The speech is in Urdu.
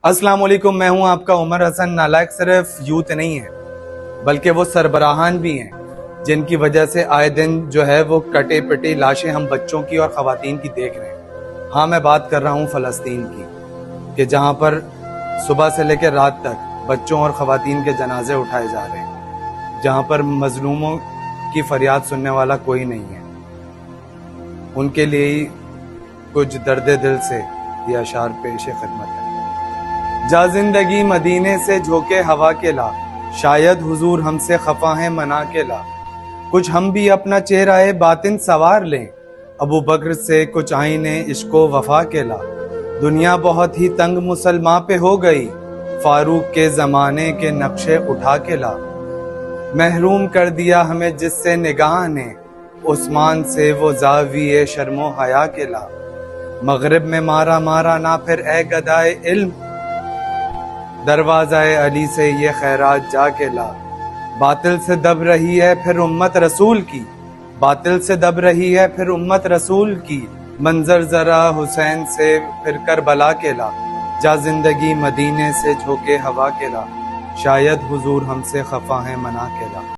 السلام علیکم، میں ہوں آپ کا عمر حسن۔ نالائق صرف یوتھ نہیں ہے بلکہ وہ سربراہان بھی ہیں جن کی وجہ سے آئے دن جو ہے وہ کٹے پٹی لاشیں ہم بچوں کی اور خواتین کی دیکھ رہے ہیں۔ ہاں، میں بات کر رہا ہوں فلسطین کی، کہ جہاں پر صبح سے لے کے رات تک بچوں اور خواتین کے جنازے اٹھائے جا رہے ہیں، جہاں پر مظلوموں کی فریاد سننے والا کوئی نہیں ہے۔ ان کے لیے ہی کچھ درد دل سے یہ اشعار پیش خدمت ہے۔ جا زندگی مدینے سے جھوکے ہوا کے لا، شاید حضور ہم سے خفا ہیں منا کے لا، کچھ ہم بھی اپنا چہرہ باطن سوار لیں، ابو بکر سے کچھ آئینے عشق و وفا کے لا، دنیا بہت ہی تنگ مسلمان پہ ہو گئی، فاروق کے زمانے کے نقشے اٹھا کے لا، محروم کر دیا ہمیں جس سے نگاہ نے، عثمان سے وہ زاویے شرم و حیا کے لا، مغرب میں مارا نہ پھر اے گدائے علم، دروازہ علی سے یہ خیرات جا کے لا، باطل سے دب رہی ہے پھر امت رسول کی، باطل سے دب رہی ہے پھر امت رسول کی، منظر ذرا حسین سے پھر کربلا کے لا، جا زندگی مدینے سے جھوکے ہوا کے لا، شاید حضور ہم سے خفا ہیں منا کے لا۔